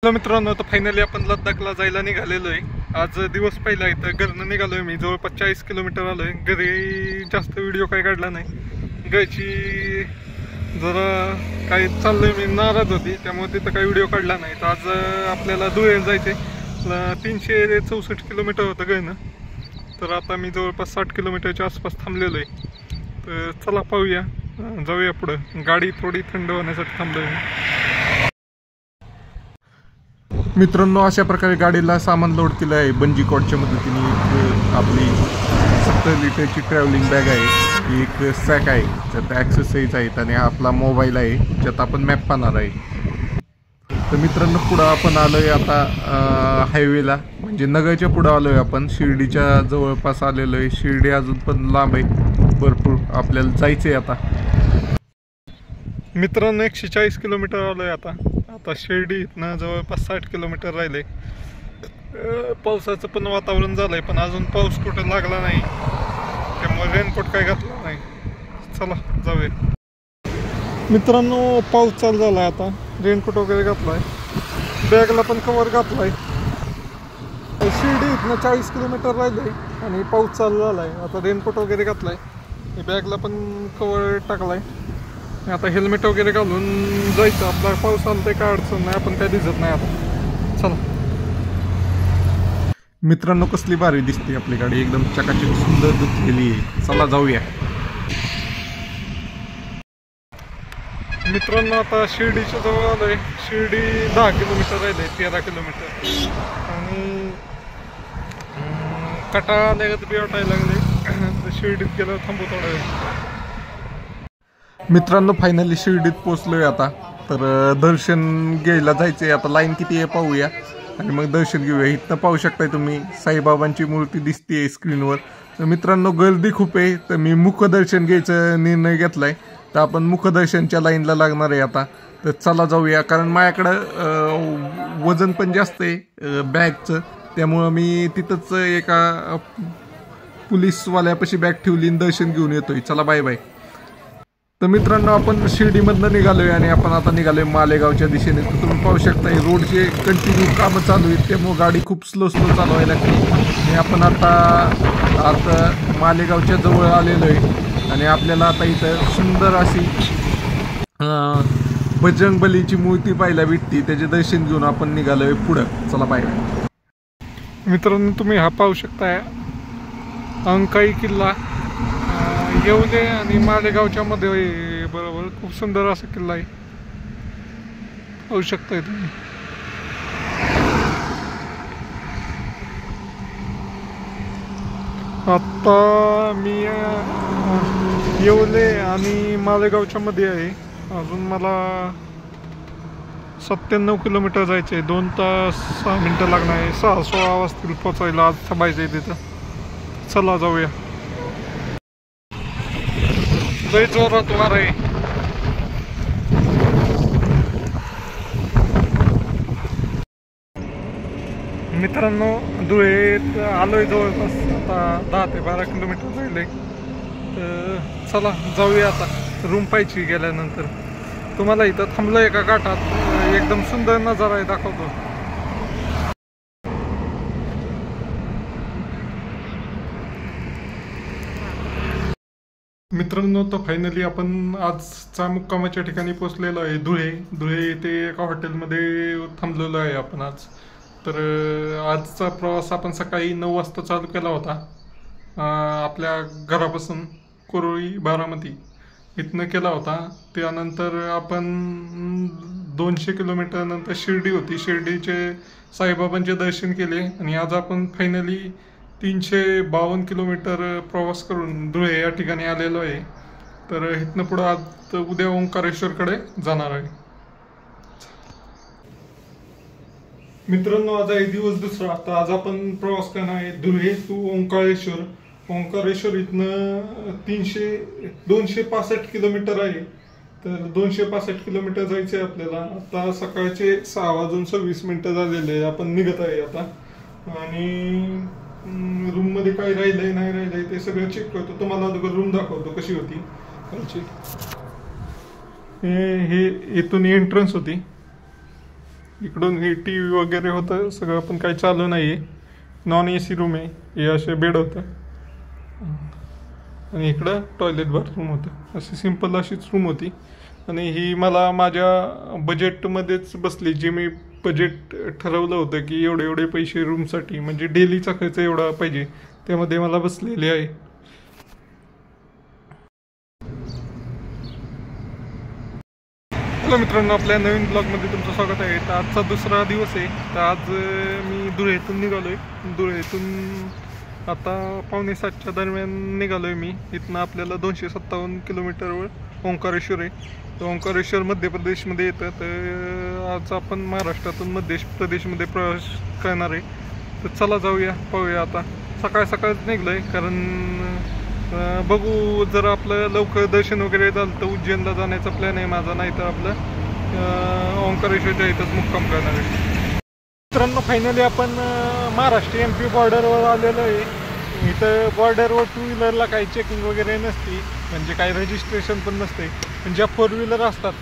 Hello मित्रांनो, तर finally आपण लद्दाखला जायला निघालेलो आहे. आज दिवस पहिला आहे तर घरनं निघालोय मी. जवळपास 40 किलोमीटर आलोय. घरी जास्त व्हिडिओ काही काढला नाही. घरची जरा काही चाललंय मी नाराज होती, त्यामुळे तिथं काही व्हिडिओ काढला नाही. तर आज आपल्याला धुळ्याला जायचे. 364 किलोमीटर होतं घरनं. तर आता मी जवळपास 60 किलोमीटरच्या आसपास थांबलेलो आहे. तर चला पाहूया, जाऊया पुढं. गाडी थोडी थंड होण्यासाठी थांबलोय मित्रांनो. अशा प्रकारे गाडीला सामान लोड केलं आहे. बंजी कॉर्डच्या मदतीने एक आपली 70 लिटरची ट्रॅव्हलिंग बॅग आहे, एक सॅक आहे, त्यात ॲक्सेसरीज आहेत आणि आपला मोबाईल आहे ज्यात आपण मॅप पाहणार आहे. तर मित्रांनो, पुढं आपण आलो आहे आता हायवेला, म्हणजे नगरच्या पुढं आलो आहे आपण. शिर्डीच्या जवळपास आलेलो आहे. शिर्डी अजून पण लांब आहे भरपूर, आपल्याला जायचं आहे आता. मित्रांनो 140 किलोमीटर आलो आहे आता. शिर्डी इथनं जवळपास 60 किलोमीटर राहिले. पावसाचं पण वातावरण झालंय, पण अजून पाऊस कुठं लागला नाही, त्यामुळे रेनकोट काय घातला नाही. चला जाऊया मित्रांनो. पाऊस चालू झालाय आता. रेनकोट वगैरे घातलाय, बॅगला पण कवर घातलाय. शिर्डी इथनं 40 किलोमीटर राहिले आणि पाऊस चालू झालाय. आता रेनकोट वगैरे घातलाय, बॅगला पण कवर टाकलाय. आता हेल्मेट वगैरे घालून जायचं. आपला पाऊस आलतंय काय अडचण नाही, आपण काय दिसत नाही आता. चला मित्रांनो, कसली भारी दिसते आपली गाडी, एकदम चकाचक सुंदर धुतलेली आहे. चला जाऊया मित्रांनो. आता शिर्डीच्या जवळ आलोय. शिर्डी 10 किलोमीटर राहिले, 13 किलोमीटर. आणि कटाळा आल्यागत बी वाटायला लागले. शिर्डीत गेलं थांबू थोडा वेळ. मित्रांनो फायनली शिर्डीत पोचलोय आता. तर दर्शन घ्यायला जायचंय आता. लाईन किती आहे पाहूया आणि मग दर्शन घेऊया. इथनं पाहू शकताय तुम्ही, साईबाबांची मूर्ती दिसते स्क्रीनवर. तर मित्रांनो गर्दी खूप आहे, तर मी मुखदर्शन घ्यायचा निर्णय घेतलाय. तर आपण मुखदर्शनच्या लाईनला लागणार आहे आता. तर चला जाऊया, कारण माझ्याकडं वजन पण जास्त आहे बॅगचं, त्यामुळं मी तिथंच एका पोलीसवाल्यापाशी बॅग ठेवली आणि दर्शन घेऊन येतोय. चला बाय बाय. तर मित्रांनो, आपण शिर्डीमधनं निघालोय आणि आपण आता निघालोय मालेगावच्या दिशेने. तर तुम्ही पाहू शकता रोडचे कंटिन्यू कामं चालू आहेत, त्यामुळे गाडी खूप स्लो चालवायला लागते. आणि आपण आता मालेगावच्या जवळ आलेलो आहे आणि आपल्याला आता इथं सुंदर अशी बजरंग बलीची मूर्ती पाहायला भेटते. त्याचे दर्शन घेऊन आपण निघालोय पुढं. चला बाय. मित्रांनो तुम्ही हा पाहू शकताय अंकाई किल्ला, येवले आणि मालेगावच्या मध्ये बरोबर. खूप सुंदर असा किल्ला आहे, पाहू शकताय तुम्ही. आता मी येवले आणि मालेगावच्या मध्ये आहे. अजून मला 97 किलोमीटर जायचे आहे. 2 तास 6 मिनिटं लागणार आहे. 6-16 वाजतील पोचायला. आज थांबायचं आहे तिथं. चला जाऊया. लय जोरात वार आहे. मित्रांनो धुळेत आलोय जवळपास. आता 10 ते 12 किलोमीटर राहिले. तर चला जाऊया आता. रूम पाहिजे गेल्यानंतर. तुम्हाला इथं थांबलं एका घाटात एकदम सुंदर नजारा आहे, दाखवतो. मित्रांनो तर फायनली आपण आजचा मुक्कामाच्या ठिकाणी पोचलेलो आहे, धुळे येथे एका हॉटेलमध्ये थांबलेलो आहे आपण आज. तर आजचा प्रवास आपण सकाळी 9 वाजता चालू केला होता आपल्या घरापासून. कोरोळी बारामती इथनं केला होता. त्यानंतर आपण 200 किलोमीटर नंतर शिर्डी होती. शिर्डीचे साईबाबांचे दर्शन केले आणि आज आपण फायनली 352 किलोमीटर प्रवास करून धुळे या ठिकाणी आलेलो आहे. तर इथनं पुढं आज उद्या ओंकारेश्वरकडे जाणार आहे. मित्रांनो आज आहे दिवस दुसरा. तर आज आपण प्रवास करणार आहे धुळे टू ओंकारेश्वर. ओंकारेश्वर इथनं 265 किलोमीटर आहे. तर 265 किलोमीटर जायचं आहे आपल्याला. आता सकाळचे 6:26 झालेले. आपण निघत आहे आता आणि रूम मध्ये काय राहिलंय नाही राहिलंय ते सगळं चेक करतो. तुम्हाला रूम दाखवतो कशी होती. हे इथून एंट्रन्स होती. इकडून हे टी व्ही वगैरे होतं सगळं, पण काही चालू नाही आहे. नॉन AC रूम आहे, हे असे बेड होतं आणि इकडं टॉयलेट बाथरूम होतं. अशी सिंपल अशीच रूम होती आणि ही मला माझ्या बजेटमध्येच बसली. जे मी बजेट ठरवलं होतं की एवढे एवढे पैसे रूमसाठी, म्हणजे डेलीचा खर्च एवढा पाहिजे, त्यामध्ये मला बसलेले आहे. हॅलो मित्रांनो, आपल्या नवीन ब्लॉगमध्ये तुमचं स्वागत आहे. तर आजचा दुसरा दिवस आहे. तर आज मी धुळेतून निघालो आहे. धुळेतून आता 6:45च्या दरम्यान निघालो आहे मी. इथनं आपल्याला 257 किलोमीटरवर ओंकारेश्वर आहे. तर ओंकारेश्वर मध्य प्रदेशमध्ये येतं. तर आज आपण महाराष्ट्रातून मध्य प्रदेशमध्ये प्रवेश करणार आहे. तर चला जाऊया, पाहूया. आता सकाळ सकाळच निघलो आहे, कारण बघू जर आपलं लवकर दर्शन वगैरे झालं तर उज्जैनला जाण्याचा प्लॅन आहे माझा, नाही तर आपलं ओंकारेश्वरच्या इथंच मुक्काम करणार आहे. मित्रांनो, फायनली आपण महाराष्ट्र MP बॉर्डरवर आलेलो आहे. इथं बॉर्डरवर 2 व्हीलरला काही चेकिंग वगैरे नसते, म्हणजे काही रजिस्ट्रेशन पण नसते. पण ज्या 4 व्हीलर असतात,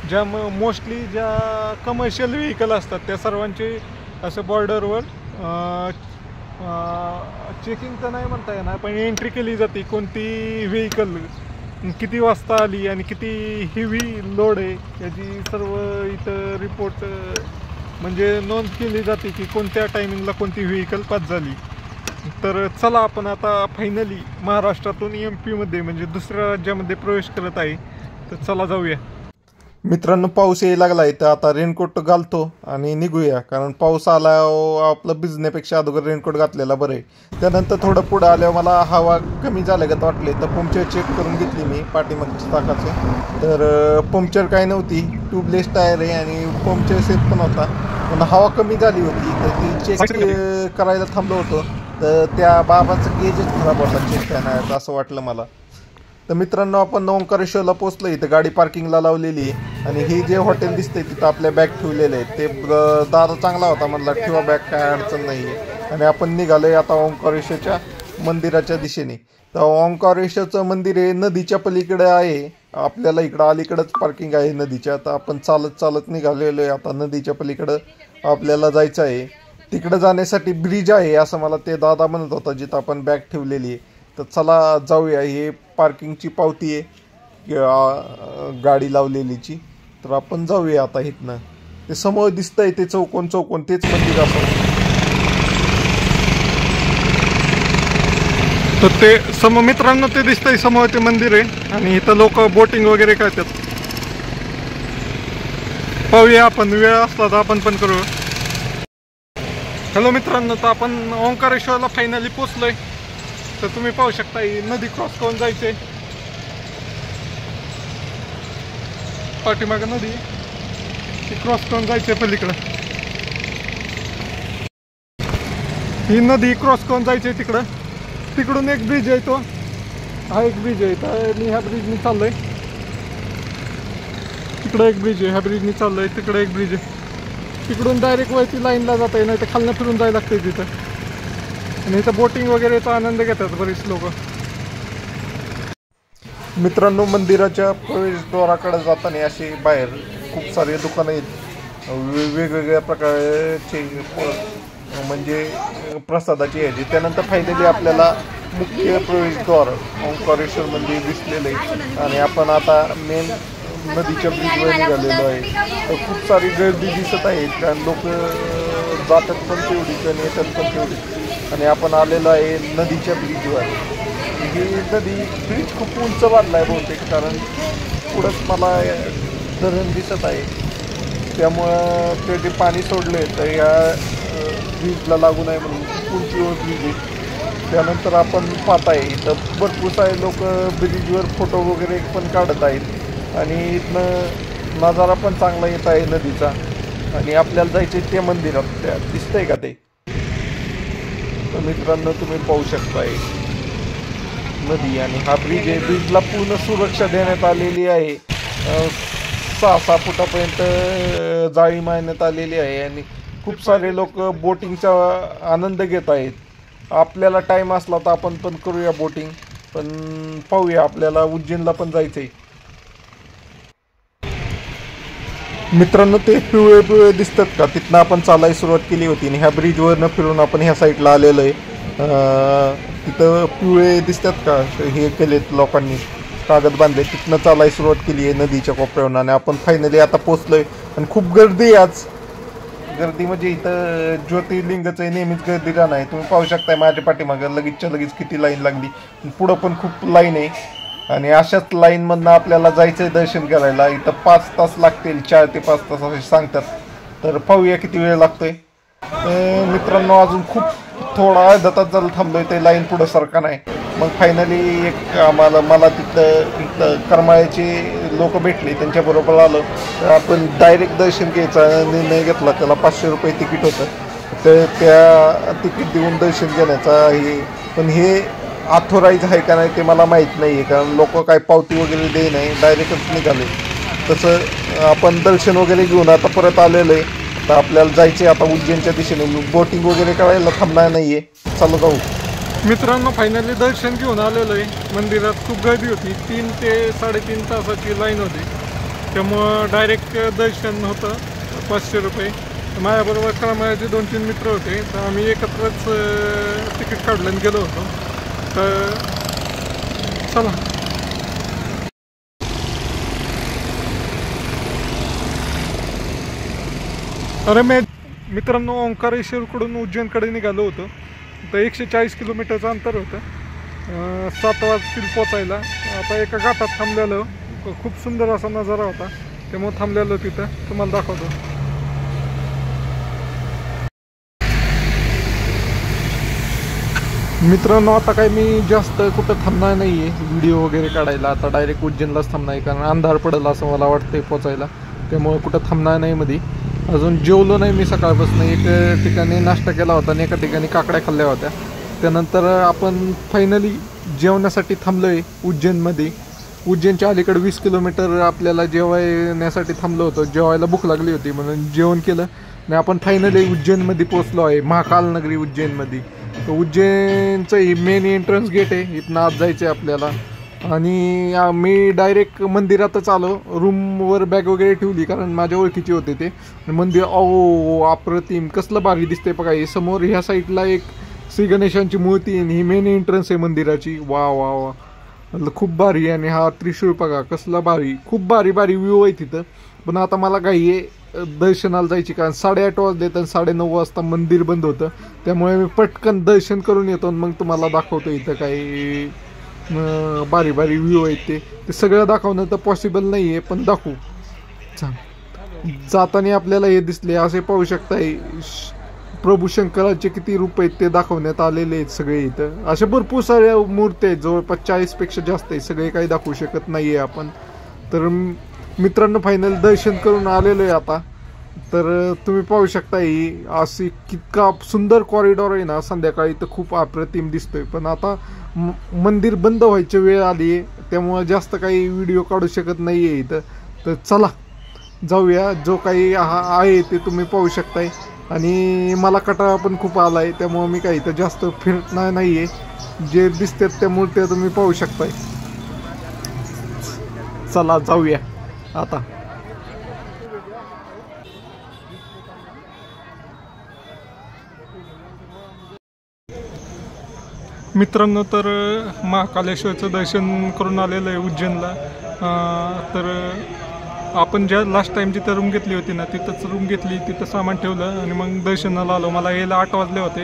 ज्या मोस्टली ज्या कमर्शियल व्हेकल असतात, त्या सर्वांचे असं बॉर्डरवर चेकिंग तर नाही म्हणता येणार, पण एंट्री केली जाते. कोणती व्हेकल किती वाजता आली आणि किती हेवी लोड आहे याची सर्व इथं रिपोर्ट म्हणजे नोंद केली जाते की कोणत्या टायमिंगला कोणती व्हेकल पास झाली. तर चला, आपण आता फायनली महाराष्ट्रातून MP मध्ये म्हणजे दुसऱ्या राज्यामध्ये प्रवेश करत आहे. तर चला जाऊया. मित्रांनो, पाऊस यायला लागला आहे, तर आता रेनकोट घालतो आणि निघूया, कारण पाऊस आला आपलं भिजण्यापेक्षा अगोदर रेनकोट घातलेला बरं आहे. त्यानंतर थोडं पुढं आल्यावर मला हवा कमी झाल्यागत वाटले, तर पंक्चर चेक करून घेतली मी पाठीमागच्या चाकाचं. तर पंक्चर काय नव्हती, ट्यूबलेस टायर आहे आणि पंक्चर सेट पण होता, पण हवा कमी झाली होती. तर ती चेक करायला थांबलो होतो, तर त्या बाबाचं गेजच खराब होता चेक करण्याचं, असं वाटलं मला. तर मित्रांनो, आपण ओंकारेश्वरला पोहोचलो. इथं गाडी पार्किंगला लावलेली आहे आणि हे जे हॉटेल दिसतंय तिथं आपल्या बॅग ठेवलेले आहेत. ते दादा चांगला होता, म्हणला ठेवा बॅग, काय अडचण नाही आहे. आणि आपण निघालोय आता ओंकारेश्वरच्या मंदिराच्या दिशेने. तर ओंकारेश्वरचं मंदिर हे नदीच्या पलीकडे आहे. आपल्याला इकडं अलीकडंच पार्किंग आहे नदीच्या. तर आपण चालत चालत निघालेलो आहे आता नदीच्या पलीकडं आपल्याला जायचं आहे. तिकडं जाण्यासाठी ब्रिज आहे असं मला ते दादा म्हणत होता, जिथं आपण बॅग ठेवलेली आहे. तर चला जाऊया. हे पार्किंगची पावती आहे गाडी लावलेलीची. तर आपण जाऊया आता इथनं. ते समोर दिसतंय ते चौकोन तेच मंदिर असं. तर ते मित्रांनो, ते दिसतंय समोर ते मंदिर आहे आणि इथं लोक बोटिंग वगैरे करतात. पाहूया, आपण वेळ असला तर आपण पण करू. हॅलो मित्रांनो, तर आपण ओंकारेश्वरला फायनली पोचलोय. तर तुम्ही पाहू शकता, ही नदी क्रॉस करून जायचे. पाठीमागं नदी, ती क्रॉस करून जायचे पलीकडं. ही नदी क्रॉस करून जायचे तिकडं. तिकडून एक ब्रिज आहे, तो हा एक ब्रिज आहे. तर मी ह्या ब्रिजनी चाललोय. तिकडं एक ब्रिज आहे, ह्या ब्रिजनी चाललोय. तिकडं एक ब्रिज आहे. तिकडून डायरेक्ट वरती लाईनला जाता येईल, नाही तर खालनं फिरून जायला लागतंय तिथं. आणि इथं बोटिंग वगैरेचा आनंद घेतात बरेच लोक. मित्रांनो, मंदिराच्या प्रवेशद्वाराकडे जाताना अशी बाहेर खूप सारे दुकानं आहेत, वेगवेगळ्या प्रकारचे म्हणजे प्रसादाची यायची. त्यानंतर फायनली आपल्याला मुख्य प्रवेशद्वार ओंकारेश्वर मंदिर दिसलेलं आहे आणि आपण आता मेन नदीच्या ब्रिजवर निघालेलो आहे. तर खूप सारी गर्दी दिसत आहे, कारण लोक जातात पण तेवढीच आणि येतात पण तेवढीच. आणि आपण आलेलो आहे नदीच्या ब्रिजवर. ही नदी ब्रिज खूप उंच बांधला आहे बहुतेक, कारण पुढंच मला धरण दिसत आहे. त्यामुळं ते जे पाणी सोडले तर या ब्रिजला लागू नये म्हणून खूप उंचीवर ब्रिज आहे. त्यानंतर आपण पाहताय इथं भरपूर सारे लोक ब्रिजवर फोटो वगैरे पण काढत आहेत आणि इथनं नजारा पण चांगला येत आहे नदीचा. आणि आपल्याला जायचे ते मंदिरात, त्या दिसतंय का ते. तर मित्रांनो, तुम्ही पाहू शकताय नदी आणि हा ब्रिज आहे. ब्रिजला पूर्ण सुरक्षा देण्यात आलेली आहे. 6 फुटापर्यंत जाळी मारण्यात आलेली आहे आणि खूप सारे लोक बोटिंगचा आनंद घेत आहेत. आपल्याला टाईम असला तर आपण पण करूया बोटिंग, पण पाहूया, आपल्याला उज्जैनला पण जायचं आहे. मित्रांनो, ते पिवळे पिवळे दिसतात का, तिथनं आपण चालायला सुरुवात केली होती आणि ह्या ब्रिजवरनं फिरून आपण ह्या साईडला आलेलो आहे. तिथं पिवळे दिसतात का, हे केलेत लोकांनी, कागद बांधले, तिथनं चालायला सुरुवात केली आहे नदीच्या कोपऱ्यावरून. आणि आपण फायनली आता पोचलोय. आणि खूप गर्दी आहे आज. गर्दी म्हणजे इथं ज्योतिर्लिंगचं नेहमीच गर्दी राहणार आहे. तुम्ही पाहू शकताय माझ्या पाठीमागं लगेचच्या लगेच किती लाईन लागली. पुढं पण खूप लाईन आहे. आणि अशाच लाईनमधनं आपल्याला जायचं आहे दर्शन करायला. इथं 5 तास लागतील, 4 ते 5 तास असे सांगतात. तर पाहूया किती वेळ लागतोय. मित्रांनो, अजून खूप थोडा अर्धा तास झालं थांबलोय, ते लाईन पुढं सारखा नाही. मग फायनली मला तिथं करमाळ्याचे लोक भेटले, त्यांच्याबरोबर आलो. तर आपण डायरेक्ट दर्शन घ्यायचा निर्णय घेतला. त्याला 500 रुपये तिकीट होतं. तर त्या तिकीट देऊन दर्शन घेण्याचा आहे. पण हे ऑथोराईज आहे का नाही ते मला माहीत नाही आहे, कारण लोक काय पावती वगैरे दे नाही, डायरेक्टच निघाले. तसं आपण दर्शन वगैरे घेऊन आता परत आलेलो आहे. आता आपल्याला जायचं आहे आता उज्जैनच्या दिशेने. बोटिंग वगैरे करायला थांबणार नाही आहे. चालू जाऊ. मित्रांनो, फायनली दर्शन घेऊन आलेलो आहे. मंदिरात खूप गर्दी होती. 3 ते 3.5 तासाची लाईन होती. त्यामुळं डायरेक्ट दर्शन होतं. 500 रुपये. माझ्याबरोबर करमाळ्याचे 2-3 मित्र होते, तर आम्ही एकत्रच तिकीट काढलं आणि गेलो होतो. तर चला. अरे मित्रांनो, ओंकारेश्वरकडून उज्जैनकडे निघालो होतो. तर 140 किलोमीटरचं अंतर होतं. 7 वाजतील पोचायला. आता एका घाटात थांबलेलो. खूप सुंदर असा नजारा होता, त्यामुळे थांबलेलो तिथं. तुम्हाला दाखवतो. मित्रांनो, आता काय मी जास्त कुठं थांबणार नाही आहे व्हिडिओ वगैरे काढायला. आता डायरेक्ट उज्जैनलाच थांबणार आहे, कारण अंधार पडेल असं मला वाटतंय पोचायला. त्यामुळे कुठं थांबणार नाही. मध्ये अजून जेवलो नाही मी सकाळपासून. एक ठिकाणी नाश्ता केला होता आणि एका ठिकाणी काकड्या खाल्ल्या होत्या. त्यानंतर आपण फायनली जेवण्यासाठी थांबलो आहे उज्जैनमध्ये. उज्जैनच्या अलीकडे 20 किलोमीटर आपल्याला जेवण्यासाठी थांबलो होतो. जेवायला भूक लागली होती म्हणून जेवण केलं आणि आपण फायनली उज्जैनमध्ये पोचलो आहे, महाकाल नगरी उज्जैनमध्ये. तर उज्जैनचं ही मेन एंट्रन्स गेट आहे. इथनं आत जायचं आहे आपल्याला. आणि मी डायरेक्ट मंदिरातच आलो. रूमवर बॅग वगैरे ठेवली, कारण माझ्या ओळखीचे होते ते. मंदिर अप्रतिम, कसलं भारी दिसते बघा. हे समोर ह्या साईडला एक श्री गणेशांची मूर्ती आणि ही मेन एंट्रन्स आहे मंदिराची. वा वा वा, खूप भारी. आणि हा त्रिशूळ बघा कसला भारी. खूप भारी भारी व्ह्यू आहे तिथं. पण आता मला घाई आहे दर्शनाला जायची, कारण 8:30 वाजले तर 9:30 वाजता मंदिर बंद होतं. त्यामुळे मी पटकन दर्शन करून येतो आणि मग तुम्हाला दाखवतो इथं काही भारी भारी व्ह्यू आहेत. ते सगळं दाखवणं तर पॉसिबल नाही आहे, पण दाखवू. जाताना आपल्याला हे दिसले, असे पाहू शकताय प्रभू शंकराचे किती रूप आहेत ते दाखवण्यात आलेले आहेत सगळे इथं. अशा भरपूर साऱ्या मूर्ती आहेत, जवळपास 40पेक्षा जास्त आहे. सगळे काही दाखवू शकत नाही आहे आपण. तर मित्रांनो, फायनल दर्शन करून आलेलो आहे आता. तर तुम्ही पाहू शकता ही अशी कितका सुंदर कॉरिडॉर आहे ना. संध्याकाळी तर खूप अप्रतिम दिसतोय. पण आता मंदिर बंद व्हायची वेळ आली आहे, त्यामुळे जास्त काही व्हिडिओ काढू शकत नाही आहे इथं. तर चला जाऊया. जो काही आहे ते तुम्ही पाहू शकताय. आणि मला कंटाळा पण खूप आला आहे, त्यामुळे मी काही इथं जास्त फिरणार नाही आहे. जे दिसतात त्या मूर्त्या तुम्ही पाहू शकताय. चला जाऊया आता. मित्रांनो, तर महाकालेश्वरचं दर्शन करून आलेलं आहे उज्जैनला. तर आपण ज्या लास्ट टाईम जिथं रूम घेतली होती ना, तिथंच रूम घेतली, तिथं सामान ठेवलं आणि मग दर्शनाला आलो. मला यायला 8 वाजले होते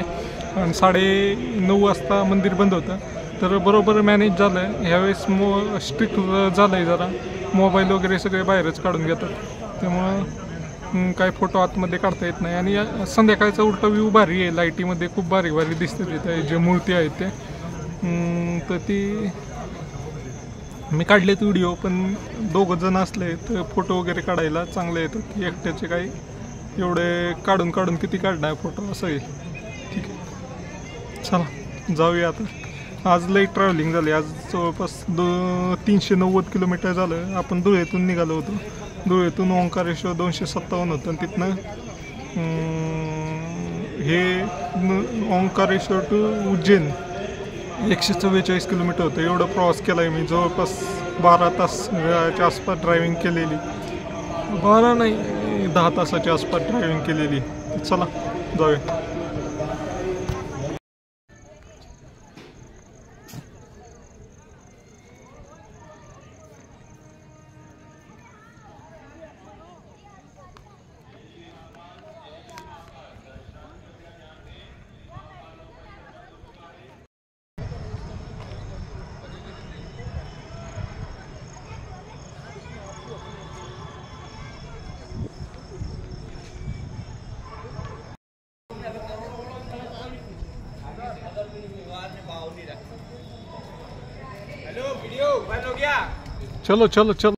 आणि 9:30 वाजता मंदिर बंद होतं. तर बरोबर मॅनेज झालं. ह्यावेळेस स्ट्रिक्ट झालं आहे जरा. मोबाईल वगैरे सगळे बाहेरच काढून घेतात, त्यामुळं काही फोटो आतमध्ये काढता येत नाही. आणि संध्याकाळचा उलटा व्ह्यू भारी आहे. लाईटीमध्ये खूप भारी भारी दिसते तिथे जे मूर्ती आहेत ते. तर ती मी काढलेत व्हिडिओ, पण 2 जण असले तर फोटो वगैरे काढायला चांगले येतात. एकट्याचे काही एवढे काढून काढून किती काढणार फोटो, असं आहे. ठीक आहे, चला जाऊया आता. आज लई ट्रॅव्हलिंग झाली. आज जवळपास 390 किलोमीटर झालं. आपण धुळेतून निघालो होतो. धुळेतून ओंकारेश्वर 257 होतं आणि तिथनं हे ओंकारेश्वर टू उज्जैन 144 किलोमीटर होतं. एवढा प्रवास केला आहे मी. जवळपास 12 तासच्या आसपास ड्रायव्हिंग केलेली. 12 नाही, 10 तासाच्या आसपास ड्रायव्हिंग केलेली. चला जाऊया. चलो चलो चलो.